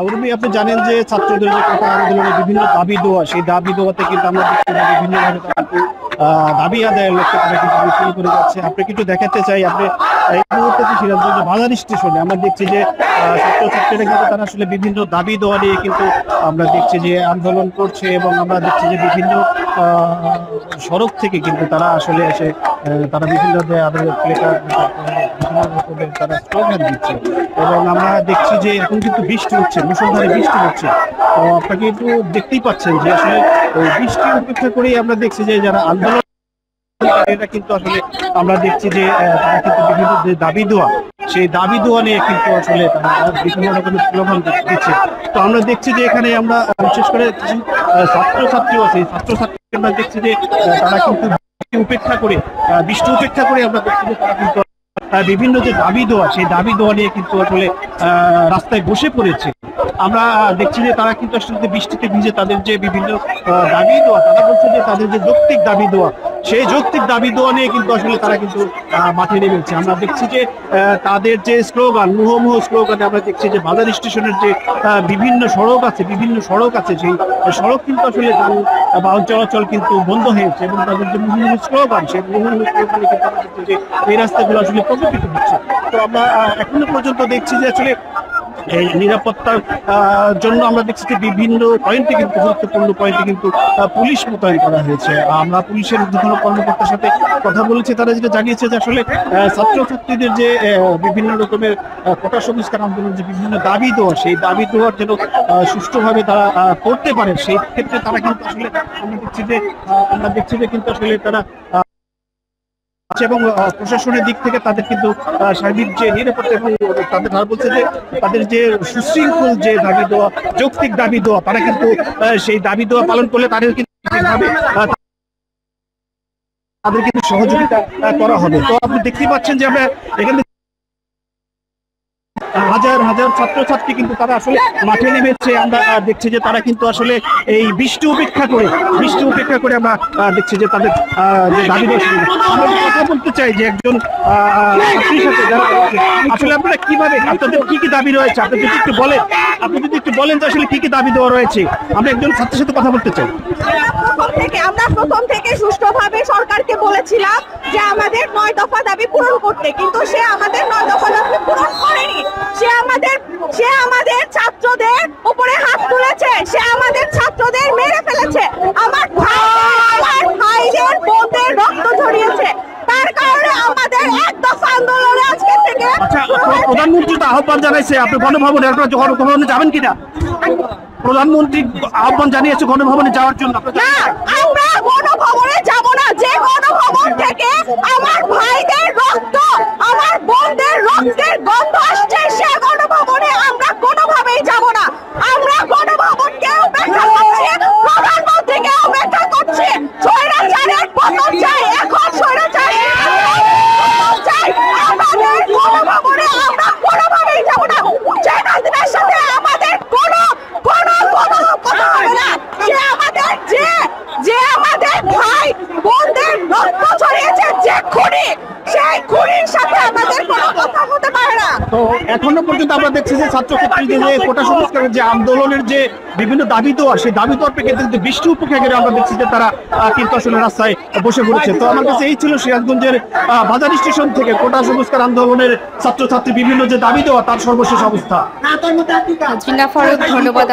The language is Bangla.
উর্মি, আপনি জানেন যে ছাত্রদের যে কোটা আন্দোলনের বিভিন্ন দাবি দেওয়া, সেই দাবি দেওয়াতে কিন্তু আমরা বিভিন্নভাবে দাবি আদায়ের লক্ষ্যে তারা কিন্তু মিছিল করে যাচ্ছে। আপনি কিছু দেখাতে চাই, আপনি এই মুহূর্তে সিরাজগঞ্জ বাজার স্টেশনে আমরা দেখছি যে ছাত্রছাত্রীরা কিন্তু তারা আসলে বিভিন্ন দাবি দেওয়া নিয়ে কিন্তু আমরা দেখছি যে আন্দোলন করছে, এবং আমরা দেখছি যে বিভিন্ন সড়ক থেকে কিন্তু তারা আসলে এসে তারা বিভিন্ন তারা স্লোগান দিচ্ছে, এবং আমরা দেখছি যে এখন কিন্তু বৃষ্টি হচ্ছে, মুষলধারে বৃষ্টি হচ্ছে। তো আপনাকে একটু দেখতেই পাচ্ছেন যে আসলে বৃষ্টি উপেক্ষা করেই আমরা দেখছি যে যারা আন্দোলন এটা কিন্তু আসলে আমরা দেখছি যে তারা কিন্তু বিভিন্ন যে দাবি দেওয়া, সেই দাবি দেওয়া নিয়ে কিন্তু আসলে তারা বিভিন্ন রকমের স্লোগান দিচ্ছে। তো আমরা দেখছি যে এখানে আমরা বিশেষ করে ছাত্রছাত্রীও আছে, ছাত্রছাত্রী আমরা দেখছি যে তারা কিন্তু বৃষ্টি উপেক্ষা করে আমরা দেখছি যে তারা কিন্তু বিভিন্ন যে দাবি দেওয়া, সেই দাবি দেওয়া নিয়ে কিন্তু আসলে রাস্তায় বসে পড়েছে। আমরা দেখছি যে তারা কিন্তু আসলে বৃষ্টিতে ভিজে তাদের যে বিভিন্ন দাবি দেওয়া, তারা বলছে যে তাদের যে যৌক্তিক দাবি দেওয়া, সেই যৌক্তিক দাবি দেওয়া নিয়ে কিন্তু আসলে তারা কিন্তু মাঠে নেমেছে। আমরা দেখছি যে তাদের যে স্লোগান, মুহুর্মুহু স্লোগানে আমরা দেখছি যে বাজার স্টেশনের যে বিভিন্ন সড়ক আছে, সেই সড়ক কিন্তু আসলে বাহন চলাচল কিন্তু বন্ধ হয়েছে, এবং তাদের যে মুহুর্মুহু স্লোগান, সেই মুহুর্মুহু স্লোগানে কিন্তু আমরা দেখছি যে এই রাস্তাগুলো আসলে প্রকম্পিত হচ্ছে। তো আমরা এখনো পর্যন্ত দেখছি যে আসলে এই নিরাপত্তার জন্য আমরা দেখছি যে বিভিন্ন পয়েন্টে কিন্তু গুরুত্বপূর্ণ পয়েন্টে কিন্তু পুলিশ মোতায়েন করা হয়েছে। আমরা পুলিশের ঊর্ধ্বতন কর্মকর্তার সাথে কথা বলেছি, তারা যেটা জানিয়েছে যে আসলে ছাত্রছাত্রীদের যে বিভিন্ন রকমের কোটা সংস্কার আন্দোলন যে বিভিন্ন দাবি দেওয়া, সেই দাবি দেওয়ার জন্য সুষ্ঠুভাবে তারা করতে পারে, সেই ক্ষেত্রে তারা কিন্তু আসলে আমরা দেখছি যে কিন্তু আসলে তারা এবং প্রশাসনের দিক থেকে তাদের কিন্তু সার্বিক যে নিরাপত্তা, এবং তারা বলছে যে তাদের যে সুশৃঙ্খল যে দাবি দেওয়া, যৌক্তিক দাবি দেওয়া, তারা কিন্তু সেই দাবি দেওয়া পালন করলে তাদের কিন্তু সহযোগিতা করা হবে। তো আপনি দেখতেই পাচ্ছেন যে আমরা এখানে হাজার হাজার ছাত্রছাত্রী কিন্তু তারা আসলে মাঠে নেমেছে। আমরা দেখছি যে তারা কিন্তু আসলে এই বৃষ্টি উপেক্ষা করে আমরা দেখছি যে তাদের যে দাবি আমরা কথা বলতে চাই যে একজন ছাত্রীর সাথে যারা আসলে আপনারা কিভাবে, আপনাদের কি কি দাবি রয়েছে আপনি যদি একটু বলেন যে আসলে কি কি দাবি দেওয়া রয়েছে। আমরা একজন ছাত্রের সাথে কথা বলতে চাই। আমরা প্রথম থেকে সুষ্ঠুভাবে সরকারকে বলেছিলাম যে আমাদের 9 দফা দাবি পূরণ করতে, কিন্তু সে আমাদের 9 দফা দাবি পূরণ করেনি। সে আমাদের ছাত্রদের উপরে হাত তুলেছে, সে আমাদের ছাত্রদের মেরে ফেলেছে, আমার ভাইদের বোনদের রক্ত ঝরিয়েছে। তার কারণে আমাদের এক দফা আন্দোলনে আজকে থেকে প্রধানমন্ত্রী তো আহ্বান জানাইছে, আপনি গণভবনে গণভবনে যাবেন কিনা? প্রধানমন্ত্রী আহ্বান জানিয়েছে গণভবনে যাওয়ার জন্য। না, আমরা গণভবনে যাব না। যে গণভবন থেকে আমার ভাইদের রক্ত, আমার বোনদের রক্তের গন্ধ আসছে, সে গণভবনে আমরা কোনোভাবেই যাব না। আমরা গণভবনকে উপেক্ষা করছি, প্রধানমন্ত্রীকে উপেক্ষা করছি। স্বৈরাচারের পতন চাই, এখন স্বৈরাচারের চাই। আমাদের গণভবনে আমরা কোনোভাবেই যাব না। শেখ হাসিনার সাথে আমাদের কোনো কথা হবে না। যে আমাদের ভাই বোনদের রক্ত ছড়িয়েছে, যে খুনি, সেই খুনির সাথে আমাদের কোনো কথা হতে পারে না। তো এখনো পর্যন্ত আমরা দেখছি যে ছাত্রছাত্রীদের যে কোটা সংস্কারের যে আন্দোলনের যে বিভিন্ন দাবি দেওয়া, সেই দাবি দেওয়ার প্রেক্ষিতে বৃষ্টি উপেক্ষা করে আমরা দেখছি যে তারা কিন্তু আসলে রাস্তায় বসে পড়েছে। তো আমার কাছে এই ছিল সিরাজগঞ্জের বাজার স্টেশন থেকে কোটা সংস্কার আন্দোলনের ছাত্রছাত্রী বিভিন্ন যে দাবি দেওয়া, তার সর্বশেষ অবস্থা। ধন্যবাদ।